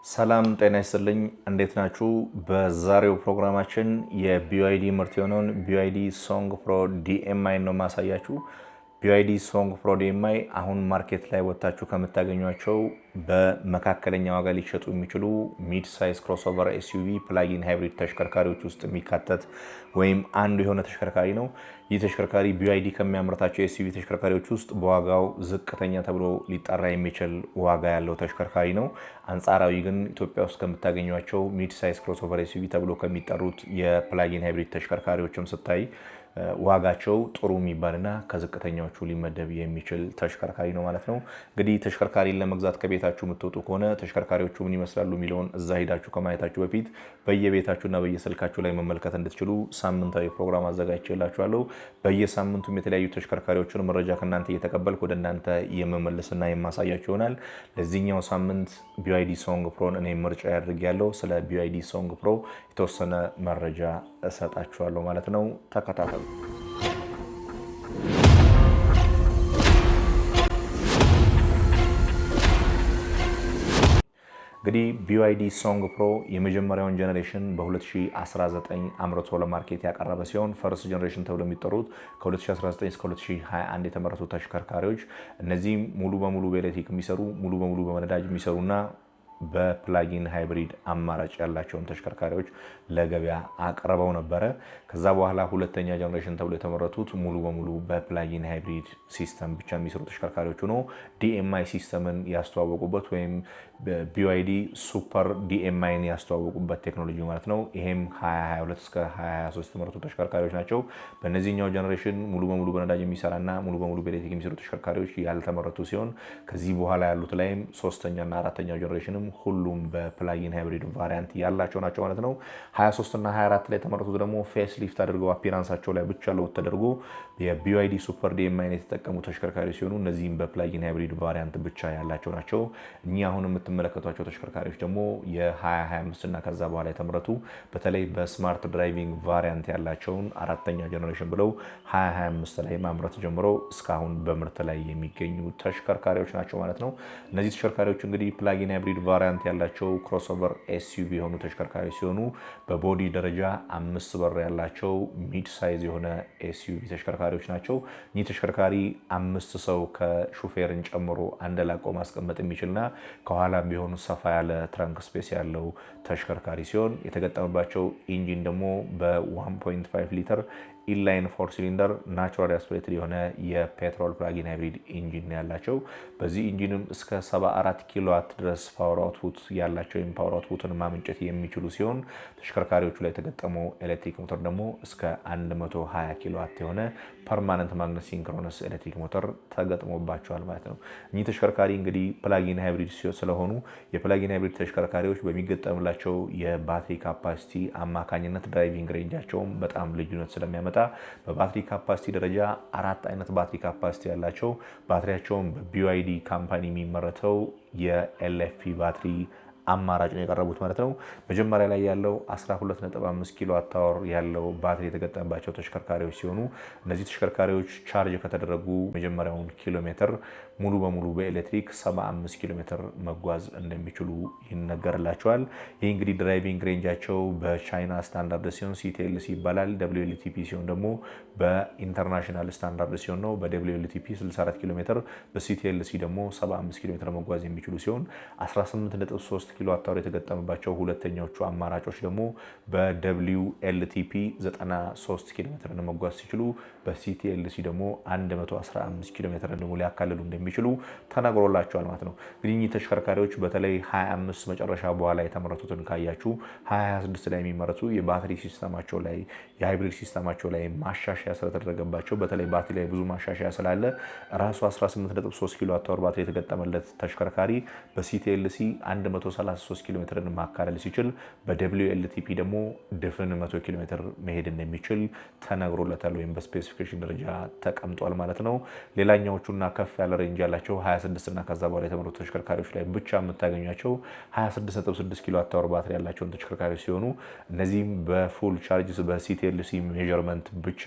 ሰላም ጤና ይስጥልኝ እንዴት ናችሁ? በዛሬው ፕሮግራማችን የቢዋይዲ ምርት የሆነውን ቢዋይዲ ሶንግ ፕሮ ዲኤምአይ ነው ማሳያችሁ። ቢዋይዲ ሶንግ ፕሮ ዲኤምአይ አሁን ማርኬት ላይ ወጣችሁ ከምታገኟቸው በመካከለኛ ዋጋ ሊሸጡ የሚችሉ ሚድ ሳይዝ ክሮስኦቨር ኤስዩቪ ፕላጊን ሃይብሪድ ተሽከርካሪዎች ውስጥ የሚካተት ወይም አንዱ የሆነ ተሽከርካሪ ነው። ይህ ተሽከርካሪ ቢዋይዲ ከሚያመርታቸው ኤስዩቪ ተሽከርካሪዎች ውስጥ በዋጋው ዝቅተኛ ተብሎ ሊጠራ የሚችል ዋጋ ያለው ተሽከርካሪ ነው። አንጻራዊ ግን ኢትዮጵያ ውስጥ ከምታገኟቸው ሚድ ሳይዝ ክሮስኦቨር ኤስዩቪ ተብሎ ከሚጠሩት የፕላጊን ሃይብሪድ ተሽከርካሪዎችም ስታይ ዋጋቸው ጥሩ የሚባልና ከዝቅተኛዎቹ ሊመደብ የሚችል ተሽከርካሪ ነው ማለት ነው። እንግዲህ ተሽከርካሪን ለመግዛት ከቤታችሁ የምትወጡ ከሆነ ተሽከርካሪዎቹ ምን ይመስላሉ የሚለውን እዛ ሄዳችሁ ከማየታችሁ በፊት በየቤታችሁና በየስልካችሁ ላይ መመልከት እንድትችሉ ሳምንታዊ ፕሮግራም አዘጋጅቼላችኋለሁ። በየሳምንቱም የተለያዩ ተሽከርካሪዎችን መረጃ ከእናንተ እየተቀበልኩ ወደ እናንተ የመመለስና የማሳያችሁ ይሆናል። ለዚህኛው ሳምንት ቢዋይዲ ሶንግ ፕሮን እኔ ምርጫ ያድርጌያለሁ። ስለ ቢዋይዲ ሶንግ ፕሮ የተወሰነ መረጃ እሰጣችኋለሁ ማለት ነው። ተከታተሉ። እንግዲህ ቢዋይዲ ሶንግ ፕሮ የመጀመሪያውን ጀነሬሽን በ2019 አምርቶ ለማርኬት ያቀረበ ሲሆን ፈርስት ጀነሬሽን ተብሎ የሚጠሩት ከ2019 እስከ 2021 የተመረቱ ተሽከርካሪዎች እነዚህም ሙሉ በሙሉ በኤሌክትሪክ የሚሰሩ ሙሉ በሙሉ በነዳጅ የሚሰሩና በፕላጊን ሃይብሪድ አማራጭ ያላቸውን ተሽከርካሪዎች ለገበያ አቅርበው ነበረ። ከዛ በኋላ ሁለተኛ ጀነሬሽን ተብሎ የተመረቱት ሙሉ በሙሉ በፕላጊን ሃይብሪድ ሲስተም ብቻ የሚሰሩ ተሽከርካሪዎች ሆኖ ዲኤምአይ ሲስተምን ያስተዋወቁበት ወይም ቢዋይዲ ሱፐር ዲኤምአይን ያስተዋወቁበት ቴክኖሎጂ ማለት ነው። ይሄም 2022 እስከ 2023 የተመረቱ ተሽከርካሪዎች ናቸው። በእነዚህኛው ጀነሬሽን ሙሉ በሙሉ በነዳጅ የሚሰራና ሙሉ በሙሉ በኤሌክትሪክ የሚሰሩ ተሽከርካሪዎች ያልተመረቱ ሲሆን ከዚህ በኋላ ያሉት ላይም ሶስተኛና አራተኛው ጀነሬሽንም ሁሉም በፕላጊን ሃይብሪድ ቫሪያንት ያላቸው ናቸው ማለት ነው። 23 እና 24 ላይ የተመረቱት ደግሞ ፌስ ሊፍት አድርገው አፒራንሳቸው ላይ ብቻ ለውጥ ተደርጎ የቢዋይዲ ሱፐር ዲኤምአይን የተጠቀሙ ተሽከርካሪዎች ሲሆኑ እነዚህም በፕላጊን ሃይብሪድ ቫሪያንት ብቻ ያላቸው ናቸው። እኚህ አሁን የምትመለከቷቸው ተሽከርካሪዎች ደግሞ የ2025 እና ከዛ በኋላ የተመረቱ በተለይ በስማርት ድራይቪንግ ቫሪያንት ያላቸውን አራተኛ ጀነሬሽን ብለው 2025 ላይ ማምረት ጀምሮ እስካሁን በምርት ላይ የሚገኙ ተሽከርካሪዎች ናቸው ማለት ነው። እነዚህ ተሽከርካሪዎች እንግዲህ ፕላጊን ሃይብሪድ ቫሪያንት ያላቸው ክሮስኦቨር ኤስዩቪ የሆኑ ተሽከርካሪዎች ሲሆኑ በቦዲ ደረጃ 5 በር ያላቸው ሚድ ሳይዝ የሆነ ኤስዩቪ ተሽከርካሪዎች ናቸው። እኚህ ተሽከርካሪ 5 ሰው ከሹፌርን ጨምሮ አንደላቆ ማስቀመጥ የሚችልና ከኋላ ቢሆኑ ሰፋ ያለ ትራንክ ስፔስ ያለው ተሽከርካሪ ሲሆን የተገጠመባቸው ኢንጂን ደግሞ በ1.5 ሊትር ኢንላይን 4 ሲሊንደር ናቹራል አስፒሬትድ የሆነ የፔትሮል ፕላጊን ሃይብሪድ ኢንጂን ያላቸው። በዚህ ኢንጂንም እስከ 74 ኪሎዋት ድረስ ፓወር አውትፑት ያላቸው ወይም ፓወር አውትፑትን ማመንጨት የሚችሉ ሲሆን ተሽከርካሪዎቹ ላይ የተገጠመው ኤሌክትሪክ ሞተር ደግሞ እስከ 120 ኪሎዋት የሆነ ፐርማነንት ማግኔት ሲንክሮነስ ኤሌክትሪክ ሞተር ተገጥሞባቸዋል ማለት ነው። እኚህ ተሽከርካሪ እንግዲህ ፕላጊን ሃይብሪድ ስለሆኑ የፕላጊን ሃይብሪድ ተሽከርካሪዎች በሚገጠምላቸው የባትሪ ካፓሲቲ አማካኝነት ድራይቪንግ ሬንጃቸውም በጣም ልዩነት ስለሚያመጣ በባትሪ ካፓሲቲ ደረጃ 4 አይነት ባትሪ ካፓሲቲ ያላቸው ባትሪያቸውን በቢዋይዲ ካምፓኒ የሚመረተው የኤልኤፍፒ ባትሪ አማራጭ ነው የቀረቡት ማለት ነው። መጀመሪያ ላይ ያለው 12.5 ኪሎ ዋት አወር ያለው ባትሪ የተገጠመባቸው ተሽከርካሪዎች ሲሆኑ እነዚህ ተሽከርካሪዎች ቻርጅ ከተደረጉ መጀመሪያውን ኪሎ ሜትር ሙሉ በሙሉ በኤሌክትሪክ 75 ኪሎ ሜትር መጓዝ እንደሚችሉ ይነገርላቸዋል። ይህ እንግዲህ ድራይቪንግ ሬንጃቸው በቻይና ስታንዳርድ ሲሆን ሲቲኤልሲ ይባላል። WLTP ሲሆን ደግሞ በኢንተርናሽናል ስታንዳርድ ሲሆን ነው። በWLTP 64 ኪሎ ሜትር በሲቲኤልሲ ደግሞ 75 ኪሎ ሜትር መጓዝ የሚችሉ ሲሆን 18.3 ኪሎ ዋት አወር የተገጠመባቸው ሁለተኛዎቹ አማራጮች ደግሞ በWLTP 93 ኪሎ ሜትር መጓዝ ሲችሉ በሲቲኤልሲ ደግሞ 115 ኪሎ ሜትር ደግሞ ሊያካልሉ እንደሚችሉ ተነግሮላቸዋል ማለት ነው። እንግዲህ ተሽከርካሪዎች በተለይ 25 መጨረሻ በኋላ የተመረቱትን ካያችሁ 2026 ላይ የሚመረቱ የባትሪ ሲስተማቸው ላይ የሃይብሪድ ሲስተማቸው ላይ ማሻሻያ ስለተደረገባቸው በተለይ ባትሪ ላይ ብዙ ማሻሻያ ስላለ ራሱ 18.3 ኪሎ ዋት አወር ባትሪ የተገጠመለት ተሽከርካሪ በሲቲኤልሲ 133 ኪሎ ሜትርን ማካለል ሲችል በWLTP ደግሞ ድፍን 100 ኪሎ ሜትር መሄድ እንደሚችል ተነግሮለታል ወይም በስፔሲፊኬሽን ደረጃ ተቀምጧል ማለት ነው። ሌላኛዎቹና ከፍ ያለ ሬንጅ ያላቸው 26 እና ከዛ በኋላ የተመረቱ ተሽከርካሪዎች ላይ ብቻ የምታገኟቸው 26.6 ኪሎ ዋት አወር ባትሪ ያላቸውን ተሽከርካሪዎች ሲሆኑ እነዚህም በፉል ቻርጅ በሲቲኤልሲ ሜዠርመንት ብቻ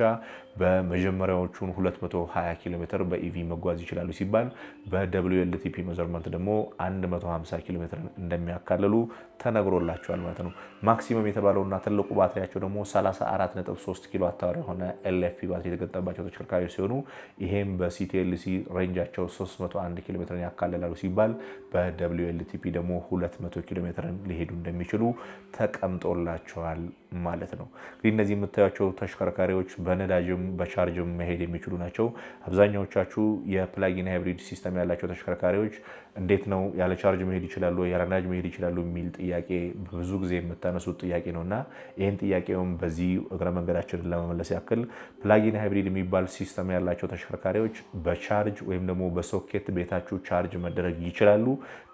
በመጀመሪያዎቹን 220 ኪሎ ሜትር በኢቪ መጓዝ ይችላሉ ሲባል በWLTP ሜዠርመንት ደግሞ 150 ኪሎ ሜትር እንደሚያካልሉ ተነግሮላቸዋል ማለት ነው። ማክሲመም የተባለውና ትልቁ ባትሪያቸው ደግሞ 34.3 ኪሎ ዋት አወር የሆነ ኤልኤፍፒ ባትሪ የተገጠመባቸው ተሽከርካሪዎች ሲሆኑ ይሄም በሲቲኤልሲ ሬንጃቸው 301 ኪሎ ሜትርን ያካልላሉ ሲባል በWLTP ደግሞ 200 ኪሎ ሜትርን ሊሄዱ እንደሚችሉ ተቀምጦላቸዋል ማለት ነው። እንግዲህ እነዚህ የምታዩቸው ተሽከርካሪዎች በነዳጅም በቻርጅም መሄድ የሚችሉ ናቸው። አብዛኛዎቻችሁ የፕላጊን ሃይብሪድ ሲስተም ያላቸው ተሽከርካሪዎች እንዴት ነው ያለ ቻርጅ መሄድ ይችላሉ ያለ ነዳጅ መሄድ ይችላሉ የሚል ጥያቄ ብዙ ጊዜ የምታነሱት ጥያቄ ነውና ይህን ጥያቄውም በዚህ እግረ መንገዳችንን ለመመለስ ያክል ፕላጊን ሃይብሪድ የሚባል ሲስተም ያላቸው ተሽከርካሪዎች በቻርጅ ወይም ደግሞ በሶኬት ቤታችሁ ቻርጅ መደረግ ይችላሉ።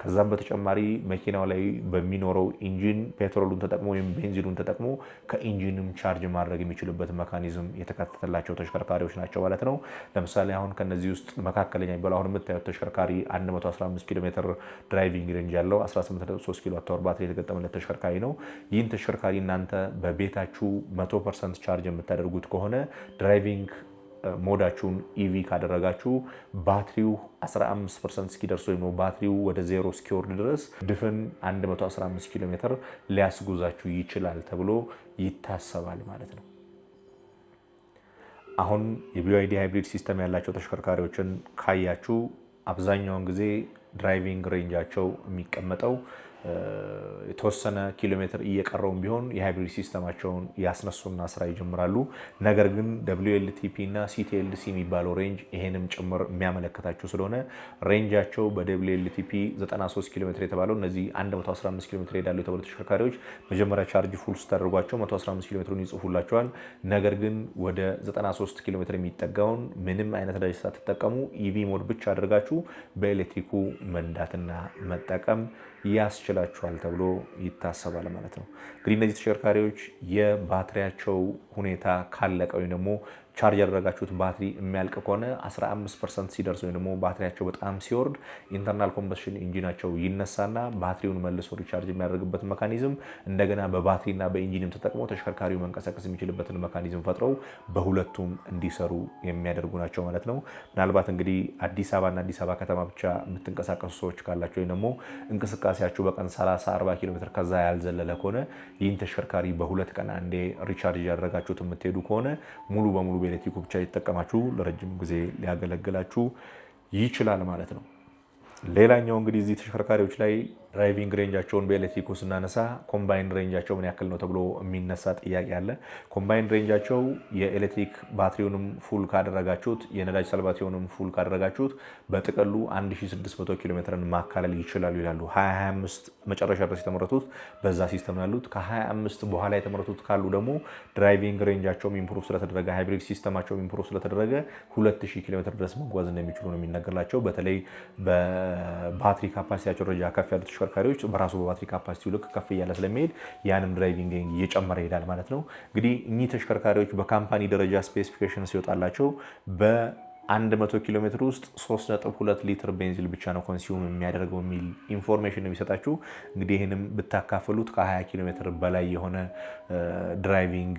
ከዛም በተጨማሪ መኪናው ላይ በሚኖረው ኢንጂን ፔትሮሉን ተጠቅሞ ወይም ቤንዚኑን ተጠቅሞ ከኢንጂንም ቻርጅ ማድረግ የሚችልበት ሜካኒዝም የተካተተላቸው ተሽከርካሪዎች ናቸው ማለት ነው። ለምሳሌ አሁን ከነዚህ ውስጥ መካከለኛ የሚባለው አሁን የምታዩት ተሽከርካሪ 115 ኪሎ ሜትር ድራይቪንግ ሬንጅ ያለው 18.3 ኪሎ ዋት አወር ባትሪ የተገጠመለት ተሽከርካሪ ነው። ይህን ተሽከርካሪ እናንተ በቤታችሁ 100% ቻርጅ የምታደርጉት ከሆነ ድራይቪንግ ሞዳችሁን ኢቪ ካደረጋችሁ ባትሪው 15% እስኪደርስ ወይም ባትሪው ወደ ዜሮ እስኪወርድ ድረስ ድፍን 115 ኪሎ ሜትር ሊያስጉዛችሁ ይችላል ተብሎ ይታሰባል ማለት ነው። አሁን የቢዋይዲ ሃይብሪድ ሲስተም ያላቸው ተሽከርካሪዎችን ካያችሁ አብዛኛውን ጊዜ ድራይቪንግ ሬንጃቸው የሚቀመጠው የተወሰነ ኪሎ ሜትር እየቀረውም ቢሆን የሃይብሪድ ሲስተማቸውን ያስነሱና ስራ ይጀምራሉ። ነገር ግን WLTP እና CTLC የሚባለው ሬንጅ ይሄንም ጭምር የሚያመለክታቸው ስለሆነ ሬንጃቸው በWLTP 93 ኪሎ ሜትር የተባለው እነዚህ 115 ኪሎ ሜትር ሄዳሉ የተባሉ ተሽከርካሪዎች መጀመሪያ ቻርጅ ፉል ስታደርጓቸው 115 ኪሎ ሜትሩን ይጽፉላቸዋል። ነገር ግን ወደ 93 ኪሎ ሜትር የሚጠጋውን ምንም አይነት ነዳጅ ሳትጠቀሙ ኢቪ ሞድ ብቻ አድርጋችሁ በኤሌክትሪኩ መንዳትና መጠቀም ያስችላቸዋል ተብሎ ይታሰባል ማለት ነው። እንግዲህ እነዚህ ተሽከርካሪዎች የባትሪያቸው ሁኔታ ካለቀ ወይም ደግሞ ቻርጅ ያደረጋችሁት ባትሪ የሚያልቅ ከሆነ 15% ሲደርስ ወይም ደግሞ ባትሪያቸው በጣም ሲወርድ ኢንተርናል ኮምበሽን ኢንጂናቸው ይነሳና ባትሪውን መልሶ ሪቻርጅ የሚያደርግበት ሜካኒዝም እንደገና በባትሪና በኢንጂንም ተጠቅሞ ተሽከርካሪው መንቀሳቀስ የሚችልበትን ሜካኒዝም ፈጥረው በሁለቱም እንዲሰሩ የሚያደርጉ ናቸው ማለት ነው። ምናልባት እንግዲህ አዲስ አበባና አዲስ አበባ ከተማ ብቻ የምትንቀሳቀሱ ሰዎች ካላቸው ወይም ደግሞ እንቅስቃሴያችሁ በቀን 30-40 ኪሎ ሜትር ከዛ ያልዘለለ ከሆነ ይህን ተሽከርካሪ በሁለት ቀን አንዴ ሪቻርጅ ያደረጋችሁት የምትሄዱ ከሆነ ሙሉ በሙሉ በኤሌክትሪኩ ብቻ የተጠቀማችሁ ለረጅም ጊዜ ሊያገለግላችሁ ይችላል ማለት ነው። ሌላኛው እንግዲህ እዚህ ተሽከርካሪዎች ላይ ድራይቪንግ ሬንጃቸውን በኤሌክትሪኩ ስናነሳ ኮምባይን ሬንጃቸው ምን ያክል ነው ተብሎ የሚነሳ ጥያቄ አለ። ኮምባይን ሬንጃቸው የኤሌክትሪክ ባትሪውንም ፉል ካደረጋችሁት የነዳጅ ሰልባቲውንም ፉል ካደረጋችሁት በጥቅሉ 1600 ኪሎ ሜትርን ማካለል ይችላሉ ይላሉ። 2025 መጨረሻ ድረስ የተመረቱት በዛ ሲስተም ያሉት፣ ከ25 በኋላ የተመረቱት ካሉ ደግሞ ድራይቪንግ ሬንጃቸውም ኢምፕሩቭ ስለተደረገ ሃይብሪድ ሲስተማቸውም ኢምፕሩቭ ስለተደረገ 2000 ኪሎ ሜትር ድረስ መጓዝ እንደሚችሉ ነው የሚነገርላቸው። በተለይ በባትሪ ካፓሲቲያቸው ደረጃ ከፍ ያሉት ተሽከርካሪዎች በራሱ በባትሪ ካፓሲቲው ልክ ከፍ እያለ ስለሚሄድ ያንም ድራይቪንግ እየጨመረ ይሄዳል ማለት ነው። እንግዲህ እኚህ ተሽከርካሪዎች በካምፓኒ ደረጃ ስፔሲፊኬሽን ሲወጣላቸው በ100 ኪሎ ሜትር ውስጥ 3.2 ሊትር ቤንዚል ብቻ ነው ኮንሱም የሚያደርገው የሚል ኢንፎርሜሽን ነው የሚሰጣችሁ። እንግዲህ ይህንም ብታካፍሉት ከ20 ኪሎ ሜትር በላይ የሆነ ድራይቪንግ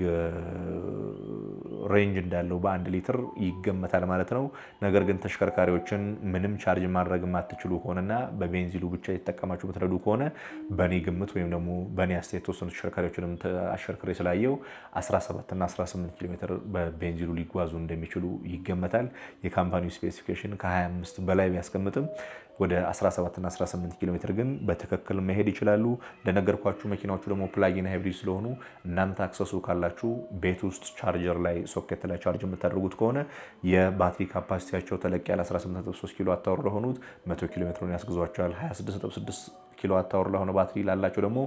ሬንጅ እንዳለው በአንድ ሊትር ይገመታል ማለት ነው። ነገር ግን ተሽከርካሪዎችን ምንም ቻርጅ ማድረግ የማትችሉ ከሆነና በቤንዚሉ ብቻ የተጠቀማችሁ የምትነዱ ከሆነ በእኔ ግምት ወይም ደግሞ በእኔ አስተያየት የተወሰኑ ተሽከርካሪዎችንም አሽከርክሬ ስላየው 17 እና 18 ኪሎ ሜትር በቤንዚሉ ሊጓዙ እንደሚችሉ ይገመታል። የካምፓኒው ስፔሲፊኬሽን ከ25 በላይ ቢያስቀምጥም ወደ 17 እና 18 ኪሎ ሜትር ግን በትክክል መሄድ ይችላሉ። እንደነገርኳችሁ መኪናዎቹ ደግሞ ፕላጊን ሃይብሪድ ስለሆኑ እናንተ አክሰሱ ካላችሁ ቤት ውስጥ ቻርጀር ላይ ሶኬት ላይ ቻርጅ የምታደርጉት ከሆነ የባትሪ ካፓሲቲያቸው ተለቅ ያለ 18.3 ኪሎ ዋት አወር ለሆኑት 100 ኪሎ ሜትሩን ያስጉዟቸዋል። 26.6 ኪሎ ዋት አወር ለሆነ ባትሪ ላላቸው ደግሞ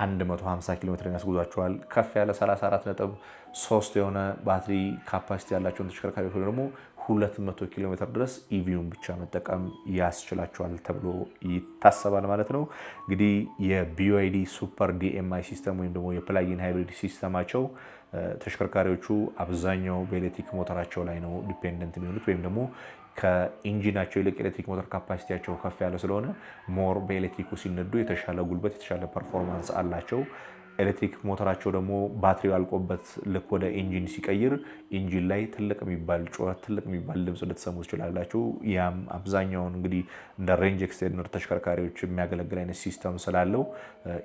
150 ኪሎ ሜትር ያስጉዟቸዋል። ከፍ ያለ 34.3 የሆነ ባትሪ ካፓሲቲ ያላቸውን ተሽከርካሪዎች ደግሞ 200 ኪሎ ሜትር ድረስ ኢቪውን ብቻ መጠቀም ያስችላቸዋል ተብሎ ይታሰባል ማለት ነው። እንግዲህ የቢዋይዲ ሱፐር ዲኤምአይ ሲስተም ወይም ደግሞ የፕላጊን ሃይብሪድ ሲስተማቸው ተሽከርካሪዎቹ አብዛኛው በኤሌክትሪክ ሞተራቸው ላይ ነው ዲፔንደንት የሚሆኑት ወይም ደግሞ ከኢንጂናቸው ይልቅ ኤሌክትሪክ ሞተር ካፓሲቲያቸው ከፍ ያለ ስለሆነ ሞር በኤሌክትሪኩ ሲነዱ የተሻለ ጉልበት የተሻለ ፐርፎርማንስ አላቸው። ኤሌክትሪክ ሞተራቸው ደግሞ ባትሪው አልቆበት ልክ ወደ ኢንጂን ሲቀይር ኢንጂን ላይ ትልቅ የሚባል ጩኸት ትልቅ የሚባል ድምፅ ልትሰሙ ትችላላችሁ። ያም አብዛኛውን እንግዲህ እንደ ሬንጅ ኤክስቴንደር ተሽከርካሪዎች የሚያገለግል አይነት ሲስተም ስላለው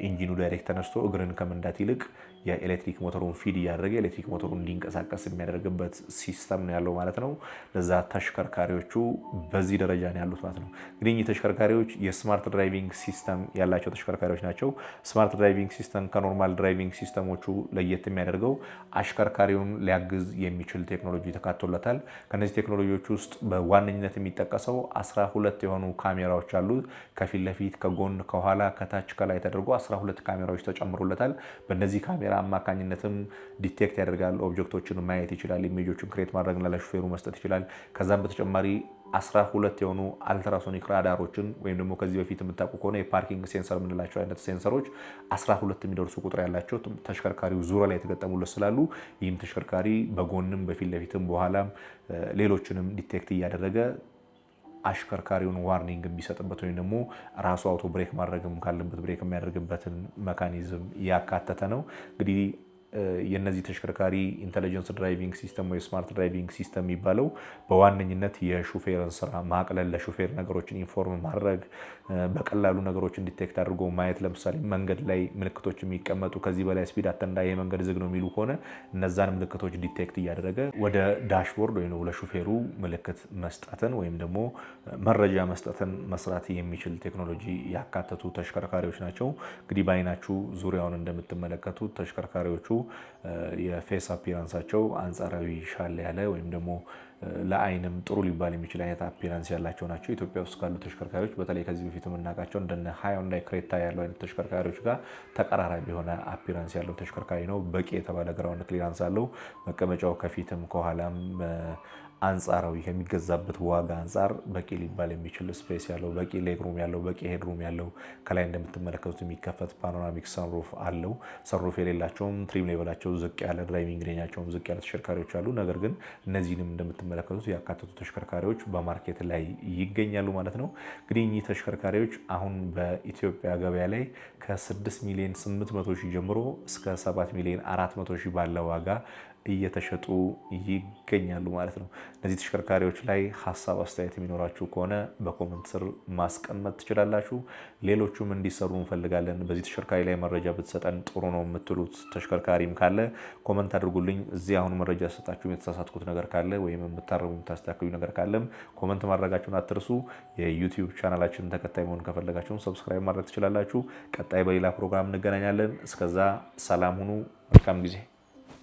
ኢንጂኑ ዳይሬክት ተነስቶ እግርን ከመንዳት ይልቅ የኤሌክትሪክ ሞተሩን ፊድ እያደረገ ኤሌክትሪክ ሞተሩን እንዲንቀሳቀስ የሚያደርግበት ሲስተም ነው ያለው ማለት ነው። ለዛ ተሽከርካሪዎቹ በዚህ ደረጃ ነው ያሉት ማለት ነው። እንግዲህ ተሽከርካሪዎች የስማርት ድራይቪንግ ሲስተም ያላቸው ተሽከርካሪዎች ናቸው። ስማርት ድራይቪንግ ሲስተም ከኖርማል ድራይቪንግ ሲስተሞቹ ለየት የሚያደርገው አሽከርካሪውን ሊያግዝ የሚችል ቴክኖሎጂ ተካቶለታል። ከነዚህ ቴክኖሎጂዎች ውስጥ በዋነኝነት የሚጠቀሰው 12 የሆኑ ካሜራዎች አሉት። ከፊት ለፊት፣ ከጎን፣ ከኋላ፣ ከታች፣ ከላይ ተደርጎ 12 ካሜራዎች ተጨምሮለታል። በእነዚህ ካሜራ አማካኝነትም ዲቴክት ያደርጋል። ኦብጀክቶችን ማየት ይችላል። ኢሜጆችን ክሬት ማድረግና ለሹፌሩ መስጠት ይችላል። ከዛም በተጨማሪ 12 የሆኑ አልትራሶኒክ ራዳሮችን ወይም ደግሞ ከዚህ በፊት የምታውቁ ከሆነ የፓርኪንግ ሴንሰር የምንላቸው አይነት ሴንሰሮች 12 የሚደርሱ ቁጥር ያላቸው ተሽከርካሪው ዙሪያ ላይ የተገጠሙለት ስላሉ ይህም ተሽከርካሪ በጎንም በፊት ለፊትም በኋላም ሌሎችንም ዲቴክት እያደረገ አሽከርካሪውን ዋርኒንግ የሚሰጥበት ወይም ደግሞ ራሱ አውቶ ብሬክ ማድረግም ካለበት ብሬክ የሚያደርግበትን መካኒዝም ያካተተ ነው። እንግዲህ የነዚህ ተሽከርካሪ ኢንተለጀንስ ድራይቪንግ ሲስተም ወይ ስማርት ድራይቪንግ ሲስተም የሚባለው በዋነኝነት የሹፌርን ስራ ማቅለል፣ ለሹፌር ነገሮችን ኢንፎርም ማድረግ፣ በቀላሉ ነገሮችን ዲቴክት አድርጎ ማየት። ለምሳሌ መንገድ ላይ ምልክቶች የሚቀመጡ ከዚህ በላይ ስፒድ አተንዳ ይሄ መንገድ ዝግ ነው የሚሉ ከሆነ እነዛን ምልክቶች ዲቴክት እያደረገ ወደ ዳሽቦርድ ወይም ለሹፌሩ ምልክት መስጠትን ወይም ደግሞ መረጃ መስጠትን መስራት የሚችል ቴክኖሎጂ ያካተቱ ተሽከርካሪዎች ናቸው። እንግዲህ በአይናችሁ ዙሪያውን እንደምትመለከቱት ተሽከርካሪዎቹ የፌስ አፒራንሳቸው አንጻራዊ ሻል ያለ ወይም ደግሞ ለአይንም ጥሩ ሊባል የሚችል አይነት አፒራንስ ያላቸው ናቸው። ኢትዮጵያ ውስጥ ካሉ ተሽከርካሪዎች በተለይ ከዚህ በፊት የምናውቃቸው እንደነ ሃይንዳይ ክሬታ ያለው አይነት ተሽከርካሪዎች ጋር ተቀራራቢ የሆነ አፒራንስ ያለው ተሽከርካሪ ነው። በቂ የተባለ ግራውንድ ክሊራንስ አለው። መቀመጫው ከፊትም ከኋላም አንጻራዊ ከሚገዛበት ዋጋ አንጻር በቂ ሊባል የሚችል ስፔስ ያለው፣ በቂ ሌግሩም ያለው፣ በቂ ሄድሩም ያለው፣ ከላይ እንደምትመለከቱት የሚከፈት ፓኖራሚክ ሰንሩፍ አለው። ሰንሩፍ የሌላቸውም ትሪም ሌቨላቸው ዝቅ ያለ ድራይቪንግ ሬንጃቸውም ዝቅ ያለ ተሽከርካሪዎች አሉ። ነገር ግን እነዚህንም እንደምትመለከቱት ያካተቱ ተሽከርካሪዎች በማርኬት ላይ ይገኛሉ ማለት ነው። እንግዲህ እኚህ ተሽከርካሪዎች አሁን በኢትዮጵያ ገበያ ላይ ከ6 ሚሊዮን 800 ሺህ ጀምሮ እስከ 7 ሚሊዮን 400 ሺህ ባለ ዋጋ እየተሸጡ ይገኛሉ ማለት ነው። እነዚህ ተሽከርካሪዎች ላይ ሀሳብ አስተያየት የሚኖራችሁ ከሆነ በኮመንት ስር ማስቀመጥ ትችላላችሁ። ሌሎቹም እንዲሰሩ እንፈልጋለን፣ በዚህ ተሽከርካሪ ላይ መረጃ ብትሰጠን ጥሩ ነው የምትሉት ተሽከርካሪም ካለ ኮመንት አድርጉልኝ። እዚህ አሁን መረጃ ሰጣችሁ የተሳሳትኩት ነገር ካለ ወይም የምታረሙ የምታስተካክሉ ነገር ካለም ኮመንት ማድረጋችሁን አትርሱ። የዩቲዩብ ቻናላችንን ተከታይ መሆን ከፈለጋችሁም ሰብስክራይብ ማድረግ ትችላላችሁ። ቀጣይ በሌላ ፕሮግራም እንገናኛለን። እስከዛ ሰላም ሁኑ። መልካም ጊዜ